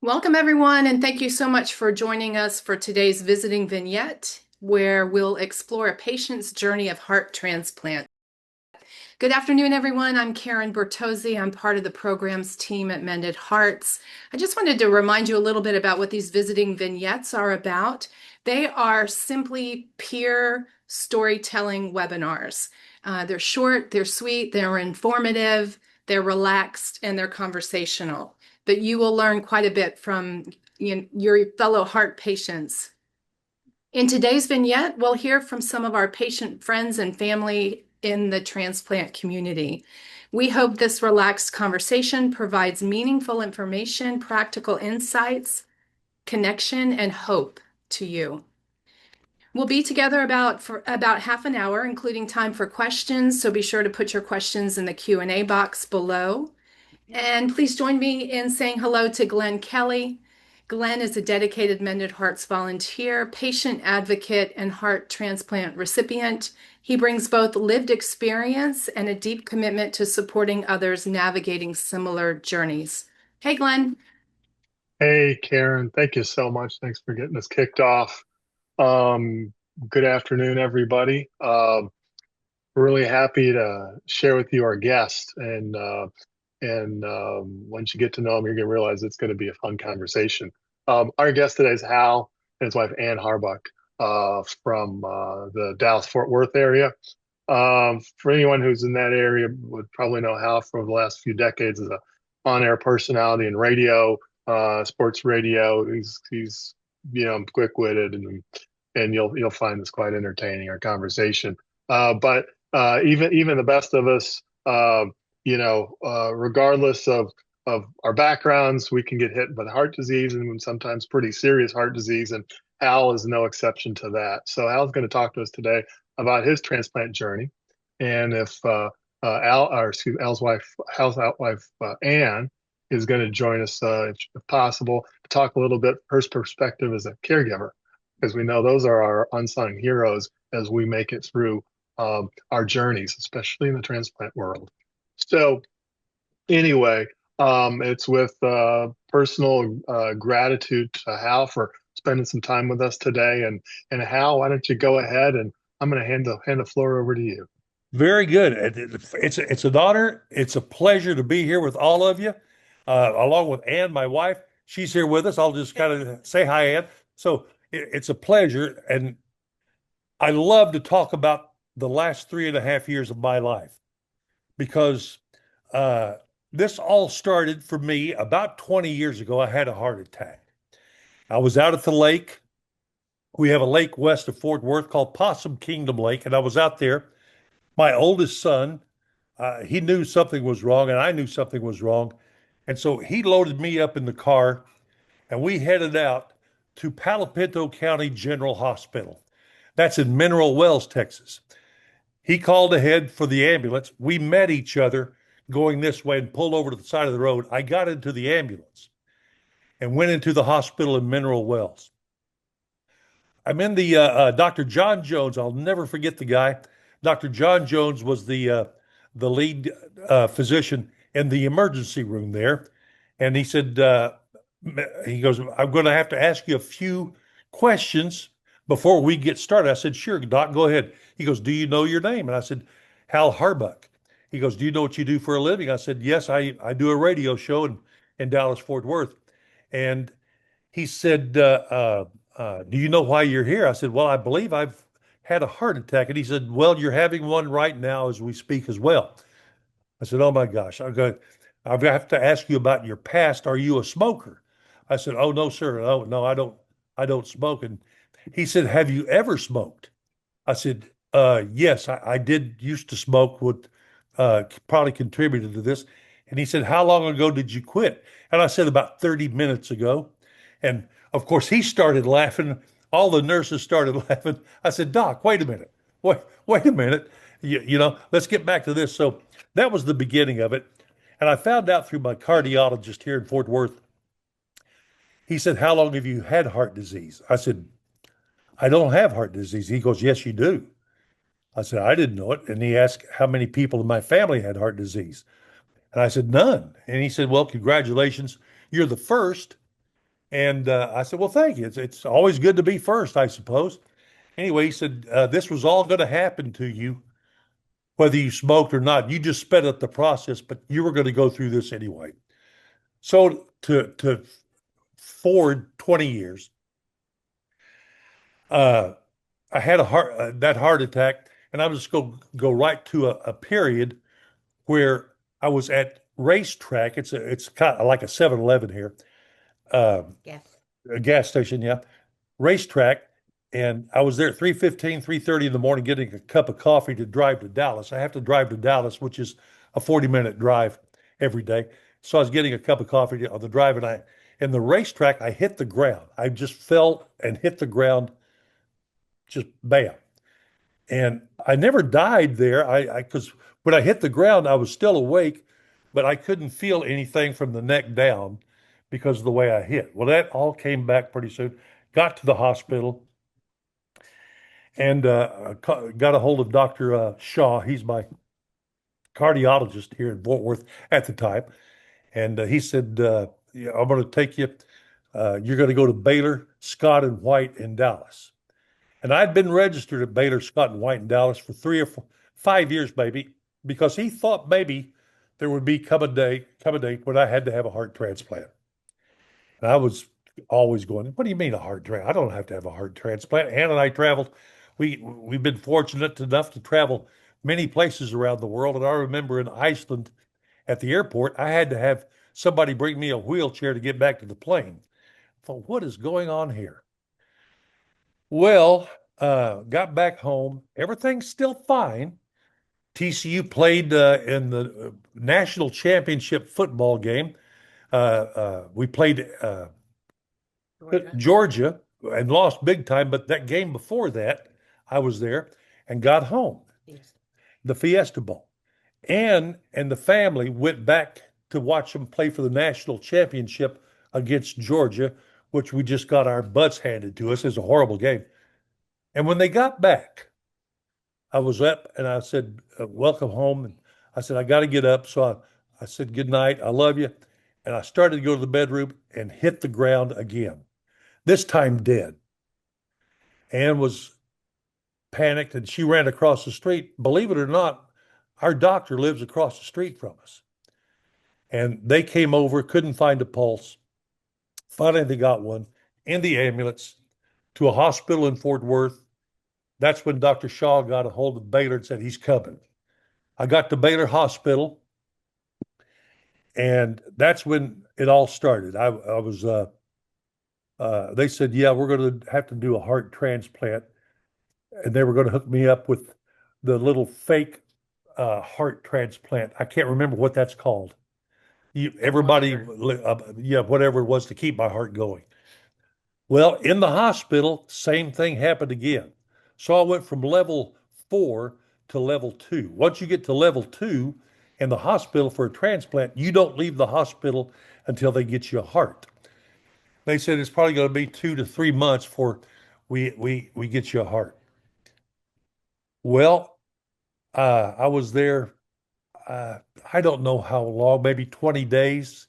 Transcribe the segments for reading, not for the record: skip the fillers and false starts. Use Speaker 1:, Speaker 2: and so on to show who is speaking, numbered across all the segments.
Speaker 1: Welcome, everyone, and thank you so much for joining us for today's Visiting Vignette, where we'll explore a patient's journey of heart transplant. Good afternoon, everyone. I'm Karen Bertozzi. I'm part of the programs team at Mended Hearts. I just wanted to remind you a little bit about what these Visiting Vignettes are about. They are simply peer storytelling webinars. They're short, they're sweet, they're informative, they're relaxed, and they're conversational. But you will learn quite a bit from your fellow heart patients. In today's vignette, we'll hear from some of our patient friends and family in the transplant community. We hope this relaxed conversation provides meaningful information, practical insights, connection, and hope to you. We'll be together for about half an hour, including time for questions, so be sure to put your questions in the Q&A box below. And please join me in saying hello to Glenn Kelly. Glenn is a dedicated Mended Hearts volunteer, patient advocate, and heart transplant recipient. He brings both lived experience and a deep commitment to supporting others navigating similar journeys. Hey, Glenn.
Speaker 2: Hey, Karen, thank you so much. Thanks for getting us kicked off. Um, Good afternoon, everybody. Really happy to share with you our guest, and once you get to know him, you're going to realize it's going to be a fun conversation. Our guest today is Hal and his wife Ann Harbuck from the Dallas-Fort Worth area. For anyone who's in that area, would probably know Hal for the last few decades as a on-air personality in radio, sports radio. He's quick-witted, and you'll find this quite entertaining, our conversation. But even the best of us, regardless of our backgrounds, we can get hit with heart disease, and sometimes pretty serious heart disease. And Al is no exception to that. So Al's going to talk to us today about his transplant journey, and if Al's wife Ann is going to join us, if possible, to talk a little bit her perspective as a caregiver, because we know those are our unsung heroes as we make it through our journeys, especially in the transplant world. So anyway, it's with personal gratitude to Hal for spending some time with us today. And Hal, why don't you go ahead, and I'm going to hand the floor over to you.
Speaker 3: Very good. It's an honor. It's a pleasure to be here with all of you, along with Ann, my wife. She's here with us. I'll just kind of say hi, Ann. So it's a pleasure, and I love to talk about the last 3.5 years of my life because uh, this all started for me about 20 years ago. I had a heart attack. I was out at the lake. We have a lake west of Fort Worth called Possum Kingdom Lake, and I was out there. My oldest son, he knew something was wrong, and I knew something was wrong. And so he loaded me up in the car, and we headed out to Palo Pinto County General Hospital. That's in Mineral Wells, Texas. He called ahead for the ambulance. We met each other going this way and pulled over to the side of the road. I got into the ambulance and went into the hospital in Mineral Wells. I'm in the Dr. John Jones. I'll never forget the guy. Dr. John Jones was the lead physician in the emergency room there, and he said, he goes, "I'm going to have to ask you a few questions before we get started." I said, "Sure, Doc, go ahead." He goes, "Do you know your name?" And I said, "Hal Harbuck." He goes, "Do you know what you do for a living?" I said, "Yes, I do a radio show in Dallas Fort Worth." And he said, "Do you know why you're here?" I said, "Well, I believe I've had a heart attack." And he said, "Well, you're having one right now as we speak as well." I said, "Oh my gosh, I have to ask you about your past. Are you a smoker?" I said, "Oh no, sir. No, no, I don't smoke." And he said, "Have you ever smoked?" I said, "Yes, I did used to smoke, would probably contributed to this." And he said, "How long ago did you quit?" And I said, "About 30 minutes ago." And of course, he started laughing. All the nurses started laughing. I said, "Doc, wait a minute. Wait a minute. Let's get back to this." So that was the beginning of it. And I found out through my cardiologist here in Fort Worth. He said, "How long have you had heart disease?" I said, "I don't have heart disease." He goes, "Yes, you do." I said, "I didn't know it." And he asked how many people in my family had heart disease. And I said, "None." And he said, "Well, congratulations. You're the first And I said, well, thank you. It's always good to be first, I suppose. Anyway, he said, this was all going to happen to you, whether you smoked or not. You just sped up the process, but you were going to go through this anyway. So to forward 20 years, uh, I had that heart attack, and I was just go right to a period where I was at racetrack. It's kind of like a 7-Eleven here,
Speaker 1: Yes.
Speaker 3: a gas station, yeah, racetrack. And I was there at 3:15, 3:30 in the morning getting a cup of coffee to drive to Dallas. I have to drive to Dallas, which is a 40-minute drive every day. So I was getting a cup of coffee on the drive, and in the racetrack, I hit the ground. I just fell and hit the ground, just bam. And I never died there. Because when I hit the ground, I was still awake, but I couldn't feel anything from the neck down because of the way I hit. Well, that all came back pretty soon. Got to the hospital and got a hold of Dr. Shaw. He's my cardiologist here in Fort Worth at the time. And he said, yeah, I'm going to take you. You're going to go to Baylor, Scott, and White in Dallas. And I'd been registered at Baylor, Scott, and White in Dallas for 3 or 5 years, maybe, because he thought maybe there would come a day when I had to have a heart transplant. And I was always going, what do you mean a heart transplant? I don't have to have a heart transplant. Ann and I traveled. We've been fortunate enough to travel many places around the world. And I remember in Iceland at the airport, I had to have somebody bring me a wheelchair to get back to the plane. I thought, what is going on here? Well, got back home. Everything's still fine. TCU played in the national championship football game. We played Georgia and lost big time, but that game before that, I was there and got home.
Speaker 1: Yes.
Speaker 3: The Fiesta Bowl. And the family went back to watch them play for the national championship against Georgia, which we just got our butts handed to us. It was a horrible game. And when they got back, I was up and I said, welcome home. And I said, I got to get up. So I said, good night. I love you. And I started to go to the bedroom and hit the ground again, this time dead. Ann was panicked and she ran across the street. Believe it or not, our doctor lives across the street from us. And they came over, couldn't find a pulse. Finally, they got one in the ambulance to a hospital in Fort Worth. That's when Dr. Shaw got a hold of Baylor and said, he's coming. I got to Baylor Hospital, and that's when it all started. I was, they said, yeah, we're going to have to do a heart transplant. And they were going to hook me up with the little fake heart transplant. I can't remember what that's called. Everybody, yeah, whatever it was to keep my heart going. Well, in the hospital, same thing happened again. So I went from level 4 to level 2. Once you get to level 2 in the hospital for a transplant, you don't leave the hospital until they get you a heart. They said it's probably going to be 2 to 3 months before we get you a heart. Well, I was there, I don't know how long, maybe 20 days.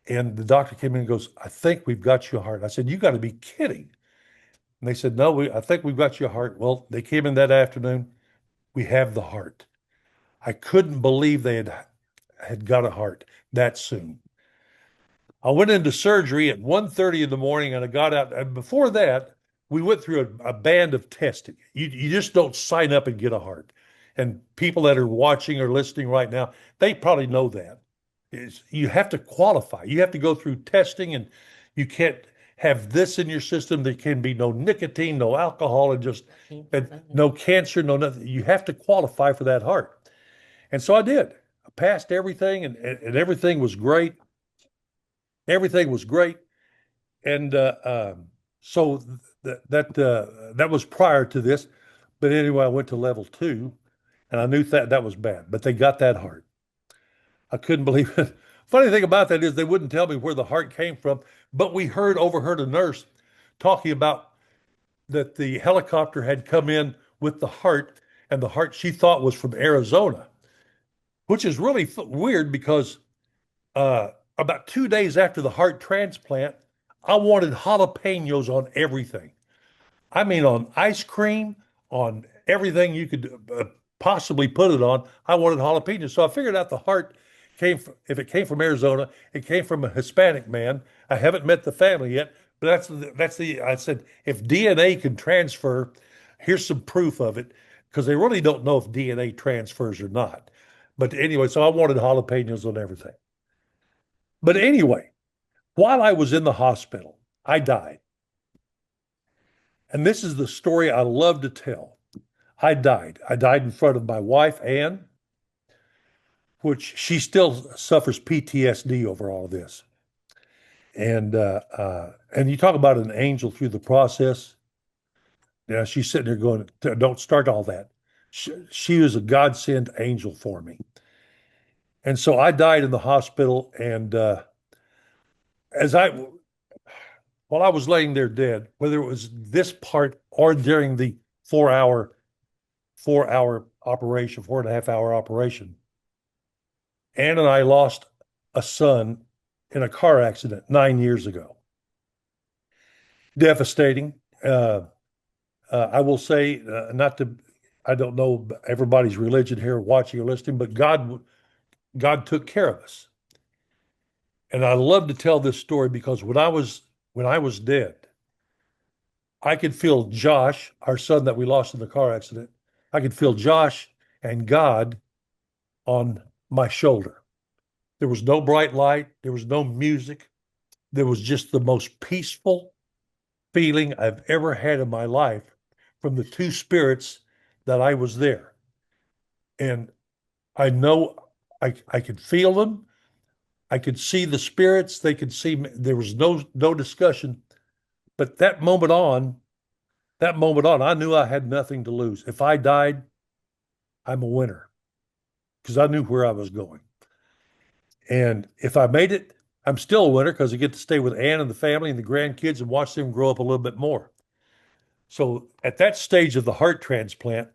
Speaker 3: And the doctor came in and goes, I think we've got you a heart. I said, you got to be kidding. And they said, no, I think we've got you a heart. Well, they came in that afternoon. We have the heart. I couldn't believe they had got a heart that soon. I went into surgery at 1:30 in the morning and I got out. And before that, we went through a band of testing. You just don't sign up and get a heart. And people that are watching or listening right now, they probably know that. You have to qualify. You have to go through testing, and you can't have this in your system. There can be no nicotine, no alcohol, and no cancer, no nothing. You have to qualify for that heart. And so I did. I passed everything, and everything was great. Everything was great. And so that was prior to this. But anyway, I went to level 2, and I knew that was bad. But they got that heart. I couldn't believe it. Funny thing about that is they wouldn't tell me where the heart came from, but we overheard a nurse talking about that the helicopter had come in with the heart, and the heart she thought was from Arizona, which is really weird because about 2 days after the heart transplant, I wanted jalapenos on everything. I mean, on ice cream, on everything you could possibly put it on. I wanted jalapenos. So I figured out the heart came from, if it came from Arizona, it came from a Hispanic man. I haven't met the family yet, but I said, if DNA can transfer, here's some proof of it, because they really don't know if DNA transfers or not. But anyway, so I wanted jalapenos on everything. But anyway, while I was in the hospital, I died. And this is the story I love to tell. I died. I died in front of my wife, Ann, which she still suffers PTSD over all of this. And you talk about an angel through the process. Yeah, she's sitting there going, "Don't start all that." She was a God sent angel for me. And so I died in the hospital. And as I, while I was laying there dead, whether it was this part or during the 4 hour operation, 4.5 hour operation, Ann and I lost a son in a car accident 9 years ago. Devastating. I will say, not to, I don't know everybody's religion here watching or listening, but God took care of us. And I love to tell this story because when I was dead, I could feel Josh, our son that we lost in the car accident. I could feel Josh and God on my shoulder. There was no bright light. There was no music. There was just the most peaceful feeling I've ever had in my life from the two spirits that I was there. And I know I could feel them. I could see the spirits. They could see me. There was no discussion. But that moment on, I knew I had nothing to lose. If I died, I'm a winner because I knew where I was going. And if I made it, I'm still a winner because I get to stay with Ann and the family and the grandkids and watch them grow up a little bit more. So at that stage of the heart transplant,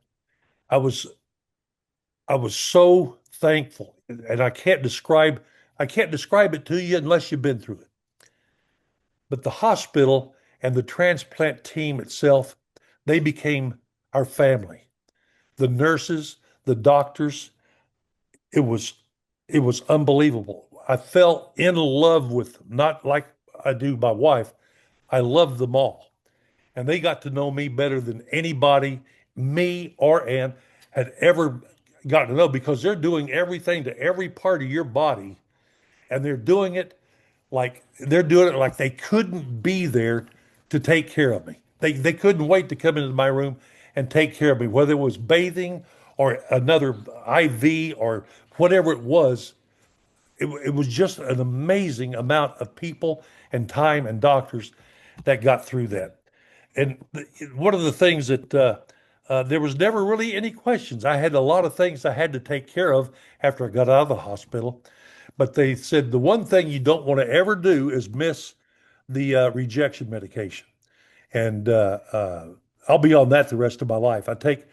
Speaker 3: I was I was so thankful, and I can't describe it to you unless you've been through it. But the hospital and the transplant team itself, they became our family. The nurses, the doctors, it was it was unbelievable. I fell in love with them, not like I do my wife. I loved them all. And they got to know me better than anybody, me or Ann, had ever gotten to know because they're doing everything to every part of your body, and they're doing it like they couldn't be there to take care of me. They couldn't wait to come into my room and take care of me, whether it was bathing or another IV or whatever it was. It was just an amazing amount of people and time and doctors that got through that. And one of the things that there was never really any questions. I had a lot of things I had to take care of after I got out of the hospital, but they said the one thing you don't want to ever do is miss the rejection medication. And I'll be on that the rest of my life. I take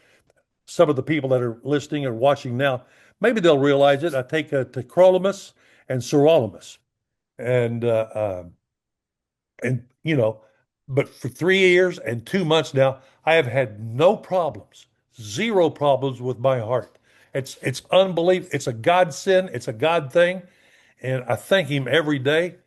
Speaker 3: some of the people that are listening or watching now, maybe they'll realize it. I take tacrolimus and sirolimus, and and you know, but for 3 years and 2 months now, I have had no problems, zero problems with my heart. It's unbelievable. It's a godsend. It's a God thing, and I thank Him every day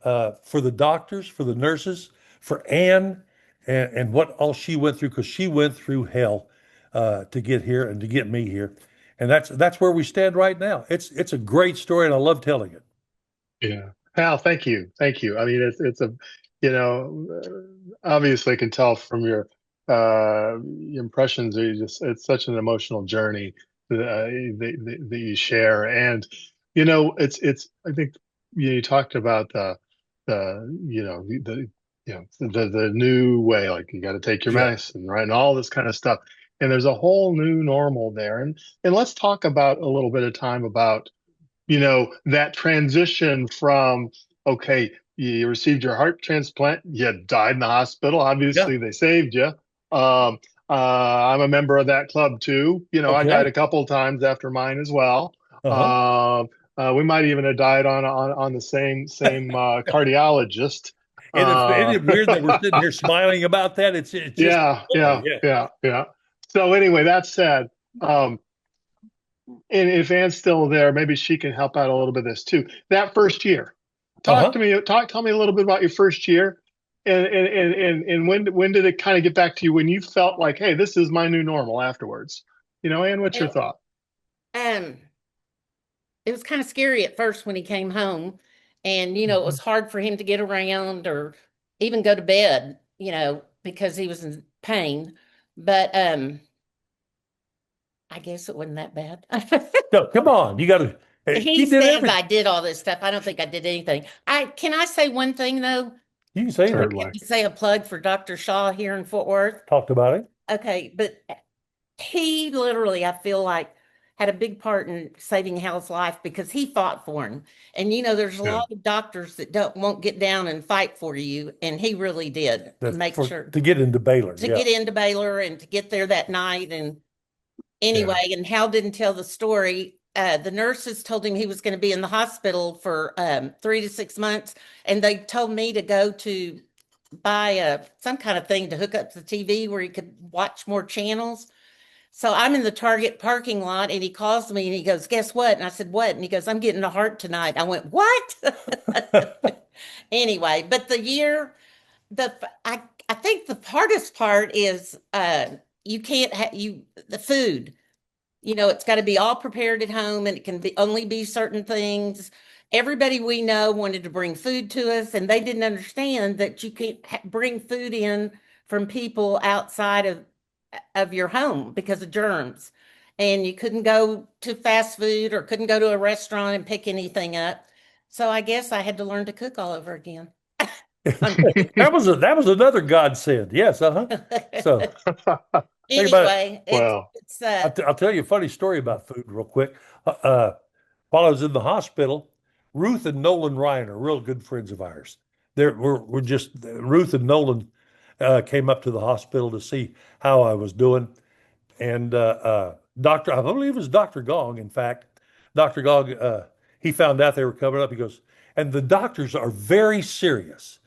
Speaker 3: for the doctors, for the nurses, for Ann, and what all she went through because she went through hell to get here and to get me here, and that's where we stand right now. It's a great story, and I love telling it.
Speaker 2: Yeah. Hal, thank you. Thank you. I mean, it's a, obviously I can tell from your impressions, it's such an emotional journey that you share. And, I think, you talked about the new way, like you got to take your
Speaker 3: Yeah,
Speaker 2: medicine, right? And all this kind of stuff. And there's a whole new normal there. And let's talk about a little bit of time about that transition from, okay, you received your heart transplant, you died in the hospital.
Speaker 3: yeah,
Speaker 2: Obviously, they saved you. Um, I'm a member of that club too. I died
Speaker 3: okay,
Speaker 2: a couple of times after mine as well.
Speaker 3: uh-huh,
Speaker 2: We might even have died on the same cardiologist.
Speaker 3: isn't
Speaker 2: Uh,
Speaker 3: it weird that we're sitting here smiling about that? It's just
Speaker 2: yeah,
Speaker 3: funny.
Speaker 2: yeah,
Speaker 3: Yeah.
Speaker 2: yeah, yeah. So anyway, that said, um, and if Anne's still there, maybe she can help out a little bit of this too. That first year,
Speaker 3: Uh-huh.
Speaker 2: tell me a little bit about your first year, and when did it kind of get back to you when you felt like, hey, this is my new normal afterwards? Anne, what's your
Speaker 4: Well,
Speaker 2: thought?
Speaker 4: um, it was kind of scary at first when he came home, and it was
Speaker 2: Mhm.
Speaker 4: hard for him to get around or even go to bed, because he was in pain. But I guess it wasn't that bad.
Speaker 3: No, come on. You got to.
Speaker 4: He
Speaker 3: He did
Speaker 4: says
Speaker 3: everything.
Speaker 4: I did all this stuff. I don't think I did anything. I say one thing though?
Speaker 3: You can say
Speaker 4: I
Speaker 3: anything.
Speaker 4: have
Speaker 2: Certainly.
Speaker 4: to say a plug for Dr. Shaw here in Fort Worth.
Speaker 3: Talked about it.
Speaker 4: Okay, but he literally, I feel like, had a big part in saving Hal's life because he fought for him. And there's a
Speaker 2: Yeah.
Speaker 4: lot of doctors that won't get down and fight for you, and he really did
Speaker 3: That's
Speaker 4: make
Speaker 3: for
Speaker 4: sure
Speaker 3: to get into Baylor.
Speaker 4: to
Speaker 3: Yeah.
Speaker 4: get into Baylor and to get there that night. And
Speaker 2: Yeah.
Speaker 4: anyway, and Hal didn't tell the story. The nurses told him he was going to be in the hospital for 3 to 6 months, and they told me to go to buy some kind of thing to hook up to the TV where he could watch more channels. So I'm in the Target parking lot, and he calls me and he goes, "Guess what?" And I said, "What?" And he goes, "I'm getting a heart tonight." I went, "What?" Anyway, but I think the hardest part is you can't have the food. It's got to be all prepared at home, and it can only be certain things. Everybody we know wanted to bring food to us, and they didn't understand that you can't bring food in from people outside of your home because of germs. And you couldn't go to fast food or couldn't go to a restaurant and pick anything up. So I guess I had to learn to cook all over again.
Speaker 3: That was another godsend. Yes. Uh-huh. So think about it.
Speaker 4: Anyway, it's
Speaker 2: Well,
Speaker 4: it's
Speaker 3: I'll tell you a funny story about food real quick. While I was in the hospital, Ruth and Nolan Ryan are real good friends of ours. We're just Ruth and Nolan came up to the hospital to see how I was doing, and Doctor, I believe it was Doctor Gong. In fact, Doctor Gong, he found out they were coming up. He goes, and the doctors are very serious.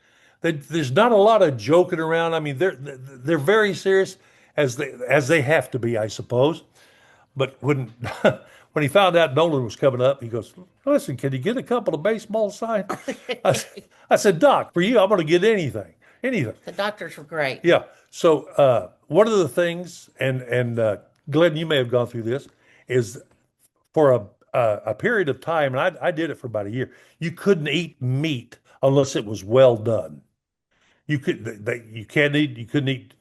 Speaker 3: There's not a lot of joking around. I mean, they're very serious as they have to be, I suppose. But when when he found out Nolan was coming up, he goes, "Listen, can you get a couple of baseball signs?" I, I said, "Doc, for you, I'm going to get anything, anything."
Speaker 4: the doctors were great.
Speaker 3: Yeah. So one of the things, and Glenn, you may have gone through this, is for a period of time, and I did it for about a year. You couldn't eat meat unless it was well done. You couldn't eat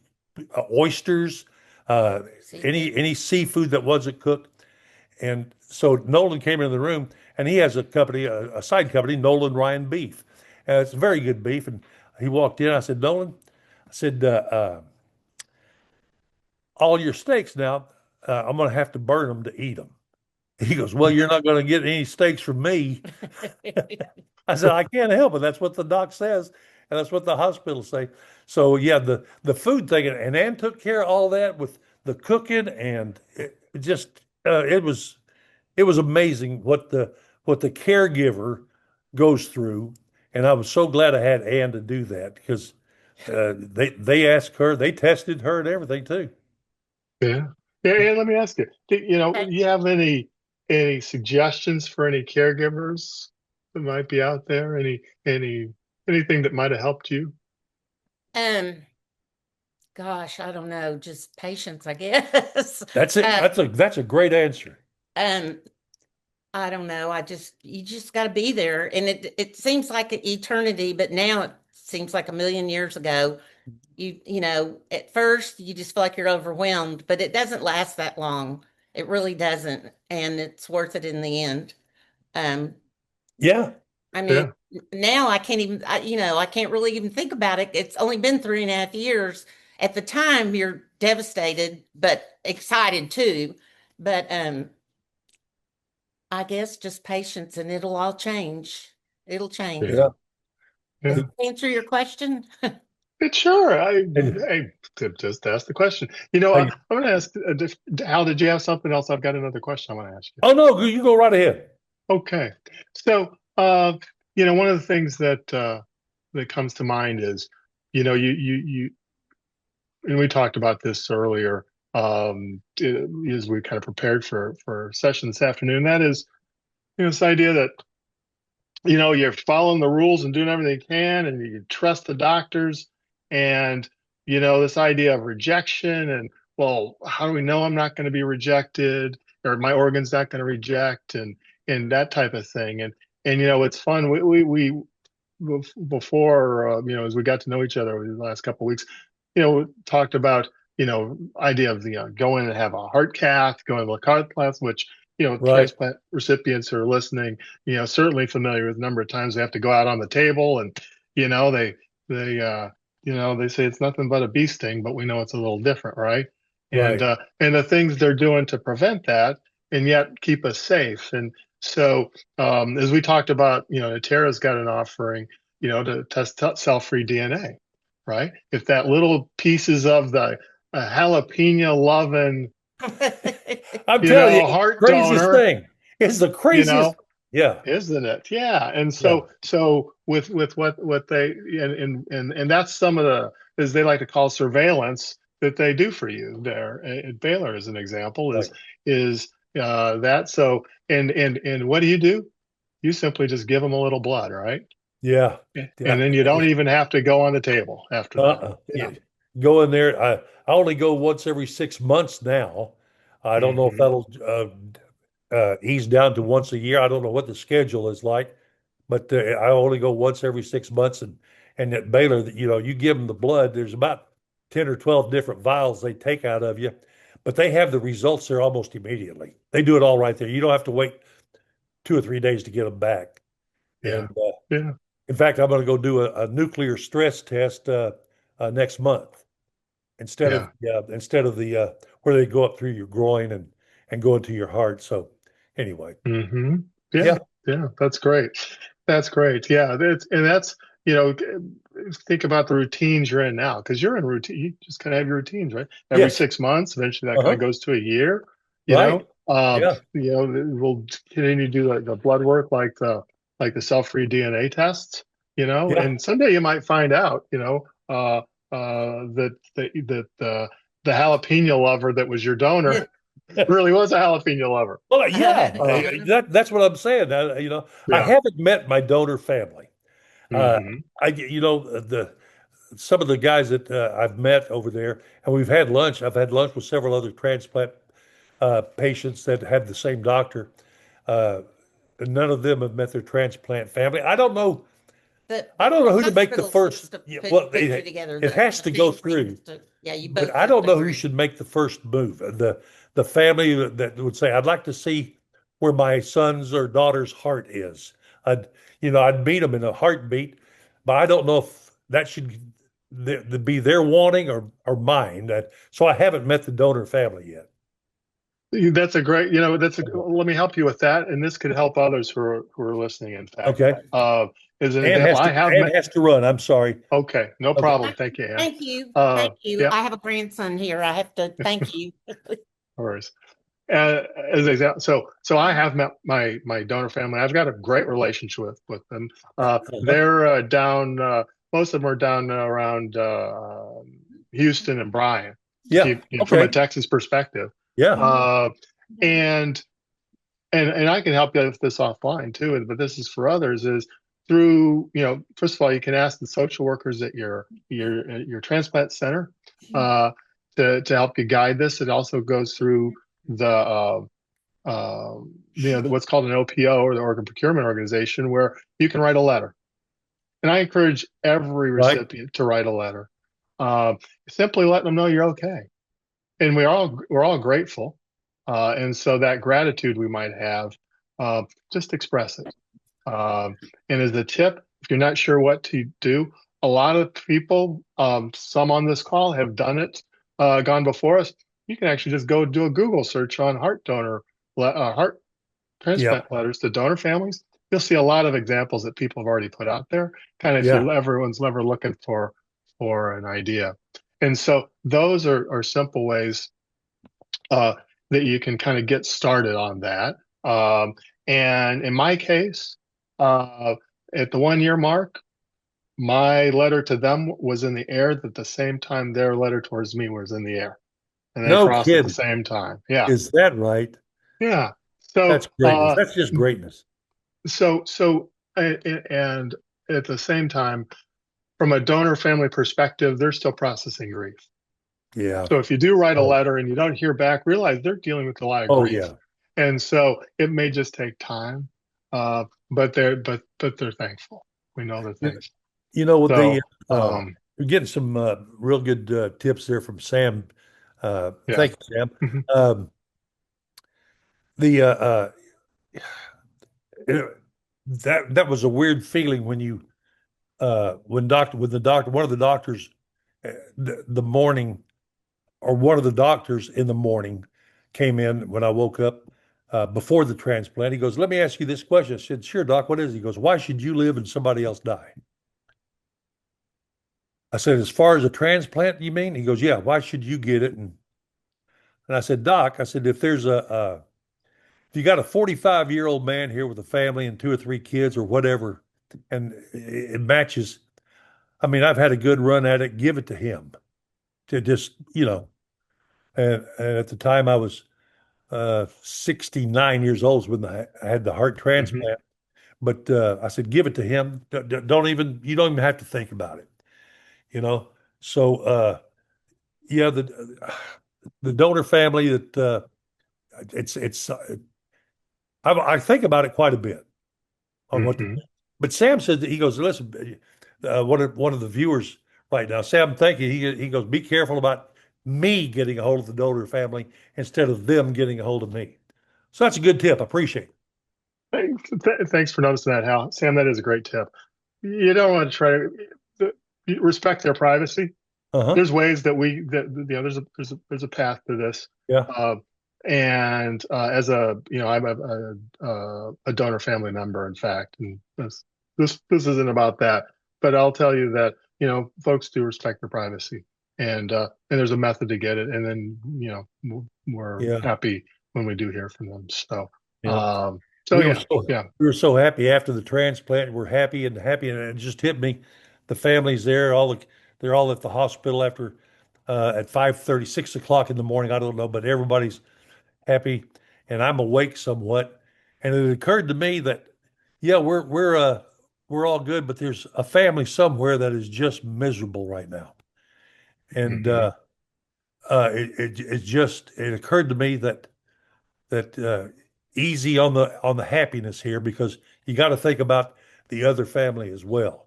Speaker 3: oysters, uh,
Speaker 4: Seafood.
Speaker 3: any seafood that wasn't cooked. And so Nolan came into the room, and he has a company, a side company, Nolan Ryan Beef. And it's very good beef. And he walked in. I said, Nolan, I said, all your steaks now, I'm going to have to burn them to eat them. He goes, well, you're not going to get any steaks from me. I said, I can't help it. That's what the doc says, and that's what the hospitals say. So yeah, the food thing, and Ann took care of all that with the cooking, and it just it was amazing what the caregiver goes through, and I was so glad I had Ann to do that because they asked her, they tested her and everything too.
Speaker 2: yeah. Yeah, and let me ask you,
Speaker 4: Okay.
Speaker 2: you have any suggestions for any caregivers that might be out there? Anything that might have helped you?
Speaker 4: Um, Gosh, I don't know, just patience, I guess.
Speaker 3: That's it.
Speaker 4: Uh,
Speaker 3: That's a great answer.
Speaker 4: um, I don't know. You just got to be there, and it seems like an eternity, but now it seems like a million years ago. At first you just feel like you're overwhelmed, but it doesn't last that long. It really doesn't, and it's worth it in the end. Um,
Speaker 3: Yeah.
Speaker 4: I mean,
Speaker 2: Yeah,
Speaker 4: now I can't even, I can't really even think about it. It's only been 3.5 years. At the time, you're devastated, but excited too. But I guess just patience and it'll all change. It'll change.
Speaker 2: yeah,
Speaker 3: Yeah.
Speaker 2: yeah.
Speaker 4: Answer your question?
Speaker 2: Sure.
Speaker 3: And
Speaker 2: I could just ask the question.
Speaker 3: I,
Speaker 2: I'm going to ask, Al, did you have something else? I've got another question I want to ask you.
Speaker 3: oh no, you go right ahead.
Speaker 2: Okay. So, one of the things that that comes to mind is, you and we talked about this earlier, as we kind of prepared for session this afternoon. That is, this idea that you're following the rules and doing everything you can, and you trust the doctors, and this idea of rejection, and well, how do we know I'm not going to be rejected, or my organ's not going to reject, and that type of thing. And it's fun. We before, as we got to know each other over the last couple of weeks, talked about, idea of, going and have a heart cath, going to a heart cath, which,
Speaker 3: Right.
Speaker 2: transplant recipients who are listening, certainly familiar with the number of times they have to go out on the table, and, they, they say it's nothing but a bee sting, but we know it's a little different, right?
Speaker 3: Right.
Speaker 2: And the things they're doing to prevent that and yet keep us safe. And so, as we talked about, Tara's got an offering, to test cell-free DNA, right? If that little pieces of the jalapeno loving,
Speaker 3: I'm telling you,
Speaker 2: heart
Speaker 3: craziest
Speaker 2: donor,
Speaker 3: thing. It's the
Speaker 2: you
Speaker 3: craziest.
Speaker 2: know,
Speaker 3: Yeah.
Speaker 2: isn't it? Yeah. And
Speaker 3: Yeah.
Speaker 2: so with what they, and that's some of the, as they like to call, surveillance that they do for you there at Baylor, as an example,
Speaker 3: Right.
Speaker 2: is that. So, and what do? You simply just give them a little blood, right?
Speaker 3: Yeah.
Speaker 2: And
Speaker 3: Yeah.
Speaker 2: then you don't even have to go on the table after that. Yeah.
Speaker 3: Yeah. Go in there. I only go once every 6 months now. I don't know if
Speaker 2: Hmm.
Speaker 3: that'll ease down to once a year. I don't know what the schedule is like, but I only go once every 6 months. And at Baylor, you give them the blood. There's about 10 or 12 different vials they take out of you, but they have the results there almost immediately. They do it all right there. You don't have to wait 2 or 3 days to get them back.
Speaker 2: Yeah.
Speaker 3: And
Speaker 2: Yeah.
Speaker 3: in fact, I'm going to go do a nuclear stress test next month
Speaker 2: Yeah.
Speaker 3: instead of the where they go up through your groin and go into your heart. So anyway,
Speaker 2: Hmm. Yeah.
Speaker 3: yeah,
Speaker 2: Yeah. That's great. That's great. Yeah. That's, you know, think about the routines you're in now, because you're in routine. You just kind of have your routines, right? Every
Speaker 3: yes,
Speaker 2: 6 months, eventually that kind of
Speaker 3: uh-huh,
Speaker 2: goes to a year,
Speaker 3: right, yeah,
Speaker 2: we'll continue to do the blood work, like the cell-free DNA tests,
Speaker 3: yeah.
Speaker 2: and someday you might find out, that the jalapeno lover that was your donor really was a jalapeno lover.
Speaker 3: Well, yeah,
Speaker 2: Uh,
Speaker 3: that's what I'm saying. I
Speaker 2: yeah.
Speaker 3: haven't met my donor family. Uh,
Speaker 2: Hmm.
Speaker 3: the some of the guys that I've met over there, and we've had lunch. I've had lunch with several other transplant patients that had the same doctor. Uh, and none of them have met their transplant family. I don't know.
Speaker 4: The
Speaker 3: I don't know who to make the
Speaker 4: hospital
Speaker 3: first.
Speaker 4: supposed to
Speaker 3: Yeah,
Speaker 4: put
Speaker 3: well,
Speaker 4: you together.
Speaker 3: it has
Speaker 4: The
Speaker 3: to go
Speaker 4: family
Speaker 3: through,
Speaker 4: has to, yeah, you
Speaker 3: but
Speaker 4: both
Speaker 3: I
Speaker 4: have
Speaker 3: don't
Speaker 4: to
Speaker 3: know who
Speaker 4: agree.
Speaker 3: should make the first move. The family that would say, "I'd like to see where my son's or daughter's heart is." I'd I'd meet them in a heartbeat, but I don't know if that should be their wanting or mine. So I haven't met the donor family yet.
Speaker 2: That's a great, let me help you with that. And this could help others who are listening, in fact.
Speaker 3: Okay.
Speaker 2: As an example, I have
Speaker 3: Ann
Speaker 2: met,
Speaker 3: has to run. I'm sorry.
Speaker 2: okay, no
Speaker 3: Okay.
Speaker 2: problem. Thank you, Ann.
Speaker 4: Thank you.
Speaker 2: Uh,
Speaker 4: Thank you.
Speaker 2: yeah,
Speaker 4: I have a grandson here. I have to thank you.
Speaker 2: of course. As an example, so I have met my donor family. I've got a great relationship with them.
Speaker 3: Uh-huh.
Speaker 2: They're down, most of them are down around Houston and Bryan, to
Speaker 3: Yeah.
Speaker 2: keep, from a
Speaker 3: Okay.
Speaker 2: Texas perspective.
Speaker 3: Yeah.
Speaker 2: Uh, and and I can help you with this offline too, but this is for others, is through, first of all, you can ask the social workers at your transplant center uh, to help you guide this. It also goes through the what's called an OPO, or the Organ Procurement Organization, where you can write a letter. And I encourage every
Speaker 3: Right.
Speaker 2: recipient to write a letter, uh, simply letting them know you're okay, and we're all grateful, and so that gratitude we might have, just express it. And as a tip, if you're not sure what to do, a lot of people, some on this call, have done it, gone before us. You can actually just go do a Google search on heart
Speaker 3: Yeah.
Speaker 2: transplant letters to donor families. You'll see a lot of examples that people have already put out there, kind of, if
Speaker 3: Yeah.
Speaker 2: everyone's ever looking for an idea. And so those are simple ways uh, that you can kind of get started on that. And in my case, at the 1 year mark, my letter to them was in the air at the same time their letter towards me was in the air, and they
Speaker 3: No
Speaker 2: crossed at the
Speaker 3: kidding.
Speaker 2: same time. Yeah,
Speaker 3: Is that right?
Speaker 2: yeah. So,
Speaker 3: That's greatness. That's just greatness.
Speaker 2: and at the same time, from a donor family perspective, they're still processing grief.
Speaker 3: Yeah.
Speaker 2: So if you do write a
Speaker 3: Oh,
Speaker 2: letter and you don't hear back, realize they're dealing with a lot of
Speaker 3: oh
Speaker 2: grief,
Speaker 3: yeah.
Speaker 2: and so it may just take time, but they're thankful. We know they're
Speaker 3: You,
Speaker 2: thankful.
Speaker 3: you know what they
Speaker 2: So
Speaker 3: we're getting some real good tips there from Sam.
Speaker 2: yeah.
Speaker 3: Thank you, Sam.
Speaker 2: Mhm.
Speaker 3: Um, the it- that was a weird feeling when you when the doctor one of the doctors the morning or one of the doctors in the morning came in when I woke up before the transplant. He goes, "Let me ask you this question." I said, "Sure, doc. What is it?" He goes, "Why should you live and somebody else die?" I said, "As far as a transplant, you mean?" He goes, "Yeah. Why should you get it?" And I said, "Doc, I said, if you got a 45-year-old man here with a family and two or three kids or whatever, and it matches, I mean, I've had a good run at it. Give it to him to just, you know." And at the time, I was 69 years old when I had the heart
Speaker 2: Mhm.
Speaker 3: transplant. But I said, give it to him. You don't even have to think about it, you know? So, yeah, the donor family that it's I think about it quite a bit on what to do.
Speaker 2: Mhm.
Speaker 3: But Sam said that he goes, listen, one of the viewers right now, Sam, thank you. He goes, be careful about me getting a hold of the donor family instead of them getting a hold of me. So that's a good tip. I appreciate it.
Speaker 2: Thanks for noticing that, Hal. Sam, that is a great tip. You don't want to try to respect their privacy.
Speaker 3: Uh-huh.
Speaker 2: There's ways that there's a path to this.
Speaker 3: Yeah.
Speaker 2: Uh, and as I'm a donor family member, in fact, and this isn't about that, but I'll tell you that folks do respect their privacy, and there's a method to get it, and then we're
Speaker 3: Yeah.
Speaker 2: happy when we do hear from them. So,
Speaker 3: Yeah. We were
Speaker 2: yeah,
Speaker 3: so
Speaker 2: yeah.
Speaker 3: we were so happy after the transplant. We're happy, and it just hit me. The family's there. They're all at the hospital after at 5:30, 6 o'clock in the morning. I don't know, but everybody's happy, and I'm awake somewhat. And it occurred to me that yeah, we're all good, but there's a family somewhere that is just miserable right now. And
Speaker 2: Hmm.
Speaker 3: it occurred to me that easy on the happiness here because you got to think about the other family as well,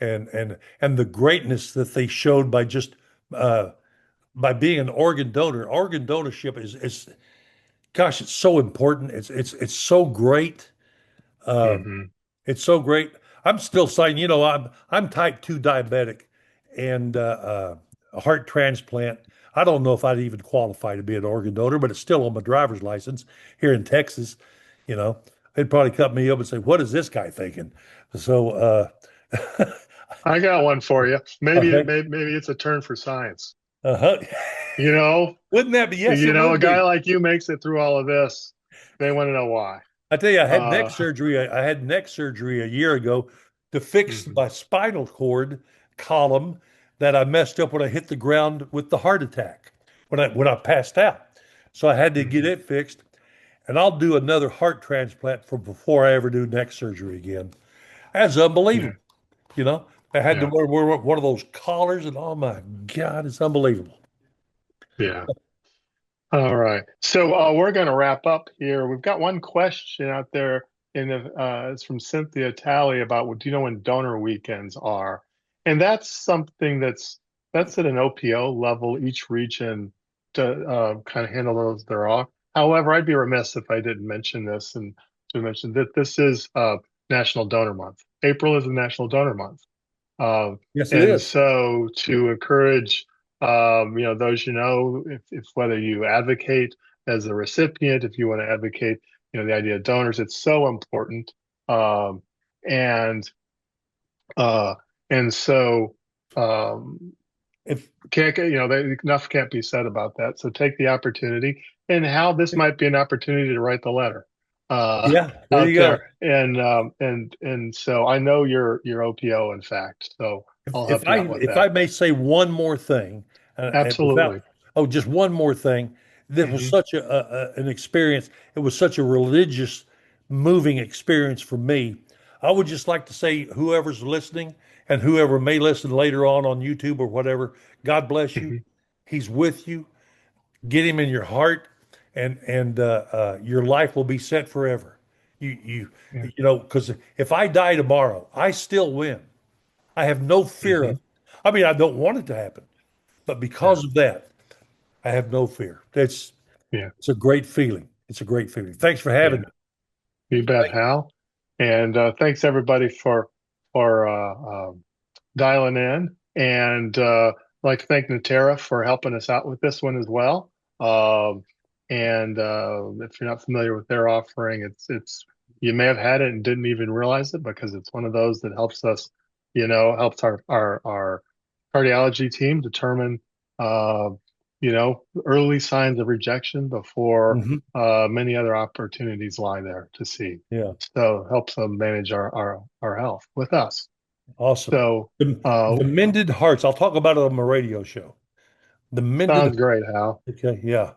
Speaker 3: and the greatness that they showed by just uh, by being an organ donor. Organ donorship is gosh, it's so important. It's so great. Uh,
Speaker 2: Hmm.
Speaker 3: it's so great. I'm still saying, I'm type 2 diabetic and a heart transplant. I don't know if I'd even qualify to be an organ donor, but it's still on my driver's license here in Texas. You know, they'd probably cut me up and say, "What is this guy thinking?" So,
Speaker 2: I got one for you.
Speaker 3: okay,
Speaker 2: Maybe it's a turn for science.
Speaker 3: uh-huh.
Speaker 2: You know,
Speaker 3: Wouldn't that be? Yes, it
Speaker 2: a
Speaker 3: would
Speaker 2: guy
Speaker 3: be.
Speaker 2: like you makes it through all of this. They want to know why.
Speaker 3: I tell you, I had neck
Speaker 2: Uh,
Speaker 3: surgery. I had neck surgery a year ago to fix
Speaker 2: mhm,
Speaker 3: my spinal cord column that I messed up when I hit the ground with the heart attack when I passed out. So I had to get
Speaker 2: mhm.
Speaker 3: it fixed, and I'll do another heart transplant for before I ever do neck surgery again. That's
Speaker 2: Yeah,
Speaker 3: unbelievable. You know, I had to
Speaker 2: yeah,
Speaker 3: wear one of those collars, and oh my God, it's unbelievable.
Speaker 2: yeah. All right. So we're going to wrap up here. We've got one question out there it's from Cynthia Talley about, well, do you know when donor weekends are? And that's something that's at an OPO level. Each region to kind of handle those their own. However, I'd be remiss if I didn't mention this and to mention that this is National Donor Month. April is the National Donor Month. Um,
Speaker 3: Yes, it
Speaker 2: and
Speaker 3: is.
Speaker 2: so to encourage, those, if whether you advocate as a recipient, if you want to advocate, the idea of donors, it's so important. Um, and, uh, and so, um,
Speaker 3: If
Speaker 2: enough can't be said about that. So take the opportunity and how this might be an opportunity to write the letter.
Speaker 3: Yeah, there
Speaker 2: out
Speaker 3: you go.
Speaker 2: there, and so I know you're OPO, in fact, so I'll
Speaker 3: If
Speaker 2: help you
Speaker 3: I
Speaker 2: out with
Speaker 3: if I
Speaker 2: that.
Speaker 3: may say one more thing, and
Speaker 2: Absolutely.
Speaker 3: without just one more thing, this was
Speaker 2: Hmm.
Speaker 3: such an experience. It was such a religious, moving experience for me. I would just like to say, whoever's listening and whoever may listen later on YouTube or whatever, God bless you.
Speaker 2: Hmm.
Speaker 3: He's with you. Get him in your heart, and your life will be set forever. You you
Speaker 2: Yeah.
Speaker 3: because if I die tomorrow, I still win. I have no fear of
Speaker 2: Hmm.
Speaker 3: it. I mean, I don't want it to happen, but
Speaker 2: Yeah.
Speaker 3: because of that, I have no fear.
Speaker 2: Yeah.
Speaker 3: It's a great feeling. It's a great feeling. Thanks for having
Speaker 2: Yeah.
Speaker 3: me.
Speaker 2: You bet, Hal. And thanks everybody for dialing in. And I'd like to thank Natera for helping us out with this one as well. And if you're not familiar with their offering, it's you may have had it and didn't even realize it, because it's one of those that helps us, helps our cardiology team determine uh, early signs of rejection before
Speaker 3: Hmm.
Speaker 2: many other opportunities lie there to see.
Speaker 3: Yeah,
Speaker 2: So helps them manage our health with us.
Speaker 3: awesome.
Speaker 2: So
Speaker 3: The mended hearts. I'll talk about it on my radio show. The mended.
Speaker 2: sounds great, Hal.
Speaker 3: Okay, yeah.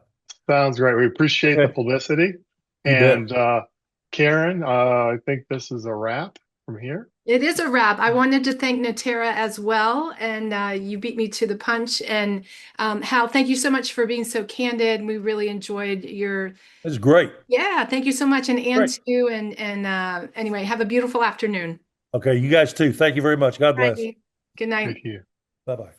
Speaker 2: Sounds great. We appreciate the
Speaker 3: Okay,
Speaker 2: publicity.
Speaker 3: you bet.
Speaker 2: And Karen, I think this is a wrap from here.
Speaker 1: It is a wrap. I wanted to thank Natera as well, and you beat me to the punch. And Hal, thank you so much for being so candid. We really enjoyed your,
Speaker 3: That's great.
Speaker 1: yeah, thank you so much. And Ann
Speaker 3: Great.
Speaker 1: too. And anyway, have a beautiful afternoon.
Speaker 3: Okay, you guys too. Thank you very much. God
Speaker 1: All
Speaker 3: bless.
Speaker 1: right. Good night.
Speaker 2: Thank you.
Speaker 3: Bye bye.